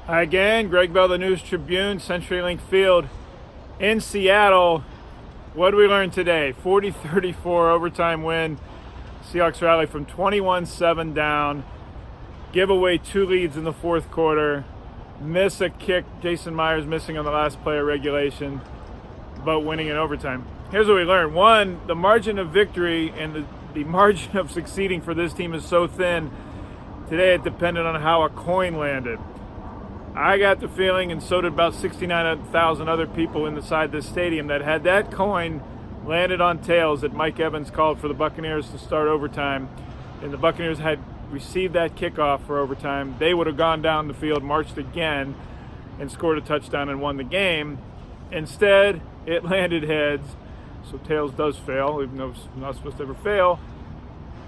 Hi again, Gregg, the News Tribune, CenturyLink Field in Seattle. What did we learn today? 40-34 overtime win. Seahawks rally from 21-7 down, give away 2 leads in the fourth quarter, miss a kick, Jason Myers missing on the last play of regulation, but winning in overtime. Here's what we learned. One, the margin of victory and the margin of succeeding for this team is so thin. Today it depended on how a coin landed. I got the feeling, and so did about 69,000 other people inside this stadium, that had that coin landed on tails that Mike Evans called for the Buccaneers to start overtime, and the Buccaneers had received that kickoff for overtime, they would have gone down the field, marched again, and scored a touchdown and won the game. Instead, it landed heads, so tails does fail, even though it's not supposed to ever fail.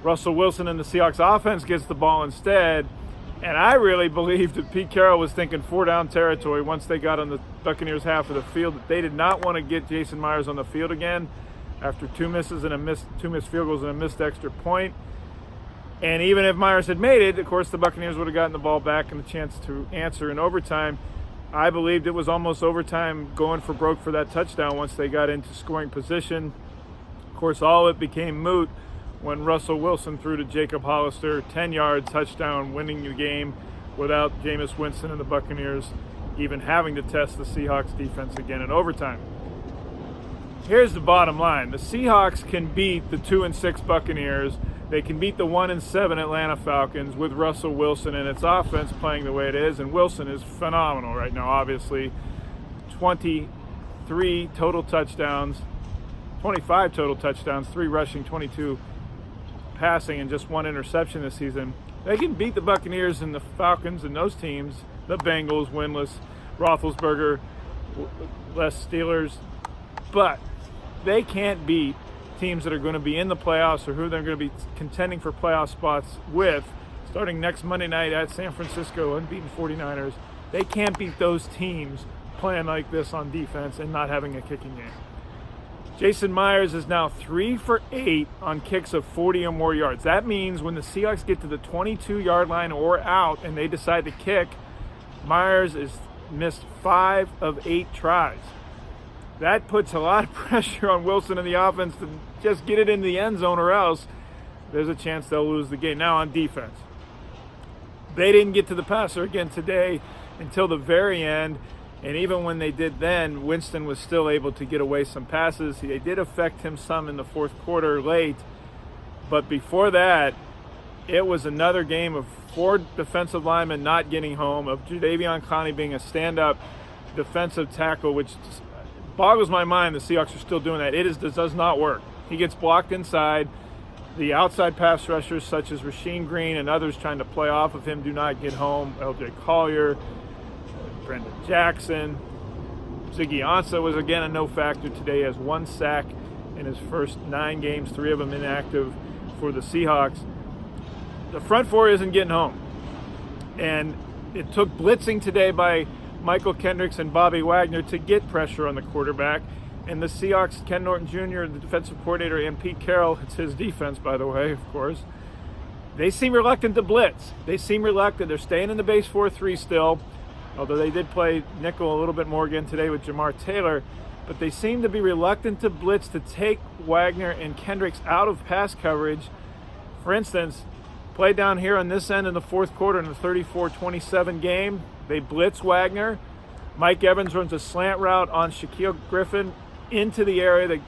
Russell Wilson and the Seahawks offense gets the ball instead. And I really believed that Pete Carroll was thinking 4-down territory once they got on the Buccaneers' half of the field, that they did not want to get Jason Myers on the field again after 2 misses and two missed field goals and a missed extra point. And even if Myers had made it, of course, the Buccaneers would have gotten the ball back and the chance to answer in overtime. I believed it was almost overtime, going for broke for that touchdown once they got into scoring position. Of course, all of it became moot when Russell Wilson threw to Jacob Hollister, 10-yard touchdown, winning the game without Jameis Winston and the Buccaneers even having to test the Seahawks defense again in overtime. Here's the bottom line. The Seahawks can beat the 2-6 Buccaneers. They can beat the 1-7 Atlanta Falcons with Russell Wilson and its offense playing the way it is. And Wilson is phenomenal right now, obviously. 23 total touchdowns, 25 total touchdowns, 3 rushing, 22 passing, and just 1 interception this season. They can beat the Buccaneers and the Falcons and those teams, the Bengals, winless, Roethlisberger, less Steelers, but they can't beat teams that are going to be in the playoffs or who they're going to be contending for playoff spots with, starting next Monday night at San Francisco, unbeaten 49ers. They can't beat those teams playing like this on defense and not having a kicking game. Jason Myers is now 3 for 8 on kicks of 40 or more yards. That means when the Seahawks get to the 22-yard line or out and they decide to kick, Myers is missed 5 of 8 tries. That puts a lot of pressure on Wilson and the offense to just get it in the end zone, or else there's a chance they'll lose the game. Now on defense, they didn't get to the passer again today until the very end. And even when they did then, Winston was still able to get away some passes. They did affect him some in the fourth quarter late. But before that, it was another game of 4 defensive linemen not getting home, of Jadeveon Clowney being a stand-up defensive tackle, which boggles my mind the Seahawks are still doing that. It does not work. He gets blocked inside. The outside pass rushers, such as Rasheem Green and others trying to play off of him, do not get home. L.J. Collier, Brendan Jackson. Ziggy Ansah was again a no factor today, has 1 sack in his first 9 games, 3 of them inactive for the Seahawks. The front 4 isn't getting home. And it took blitzing today by Michael Kendricks and Bobby Wagner to get pressure on the quarterback. And the Seahawks, Ken Norton Jr., the defensive coordinator, and Pete Carroll, it's his defense, by the way, of course, they seem reluctant to blitz. They seem reluctant. They're staying in the base 4-3 still, although they did play nickel a little bit more again today with Jamar Taylor. But they seem to be reluctant to blitz, to take Wagner and Kendricks out of pass coverage. For instance, play down here on this end in the fourth quarter in the 34-27 game. They blitz Wagner. Mike Evans runs a slant route on Shaquille Griffin into the area that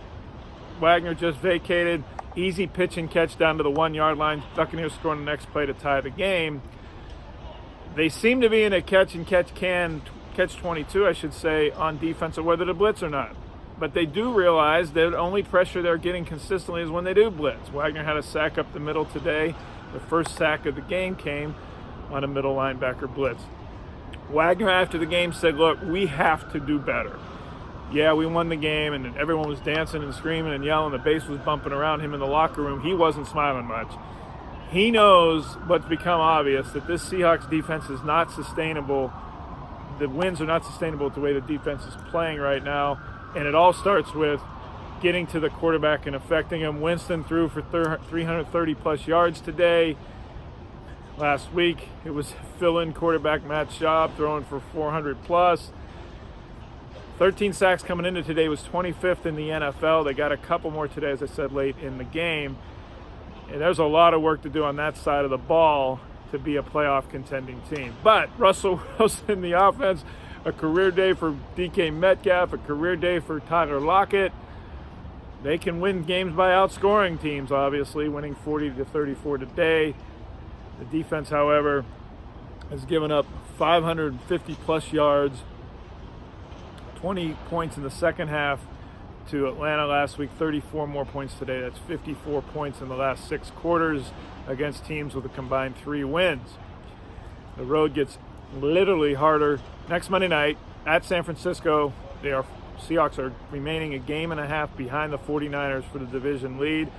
Wagner just vacated. Easy pitch and catch down to the 1-yard line. Buccaneers scoring the next play to tie the game. They seem to be in a catch-22, I should say, on defense, of whether to blitz or not. But they do realize that the only pressure they're getting consistently is when they do blitz. Wagner had a sack up the middle today. The first sack of the game came on a middle linebacker blitz. Wagner, after the game, said, look, we have to do better. Yeah, we won the game, and everyone was dancing and screaming and yelling. The bass was bumping around him in the locker room. He wasn't smiling much. He knows what's become obvious, that this Seahawks defense is not sustainable. The wins are not sustainable with the way the defense is playing right now. And it all starts with getting to the quarterback and affecting him. Winston threw for 330-plus yards today. last week. It was fill-in quarterback Matt Schaub throwing for 400 plus. 13 sacks coming into today, was 25th in the NFL. They got a couple more today, as I said, late in the game. And there's a lot of work to do on that side of the ball to be a playoff contending team. But Russell Wilson in the offense, a career day for DK Metcalf, a career day for Tyler Lockett. They can win games by outscoring teams, obviously, winning 40-34 today. The defense, however, has given up 550 plus yards, 20 points in the second half to Atlanta last week, 34 more points today. That's 54 points in the last 6 quarters against teams with a combined 3 wins. The road gets literally harder next Monday night at San Francisco. Seahawks are remaining a game and a half behind the 49ers for the division lead.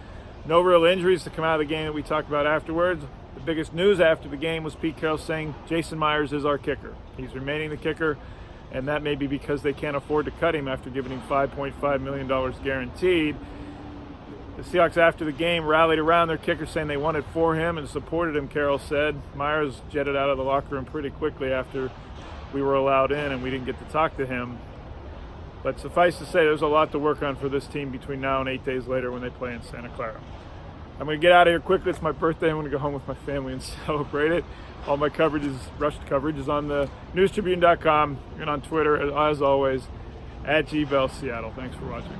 No real injuries to come out of the game that we talked about afterwards. The biggest news after the game was Pete Carroll saying Jason Myers is our kicker. He's remaining the kicker, and that may be because they can't afford to cut him after giving him $5.5 million guaranteed. The Seahawks after the game rallied around their kicker, saying they wanted for him and supported him, Carroll said. Myers jetted out of the locker room pretty quickly after we were allowed in and we didn't get to talk to him. But suffice to say, there's a lot to work on for this team between now and 8 days later when they play in Santa Clara. I'm going to get out of here quickly. It's my birthday. I'm going to go home with my family and celebrate it. All my rushed coverage is on the newstribune.com and on Twitter, as always, at GBellSeattle. Thanks for watching.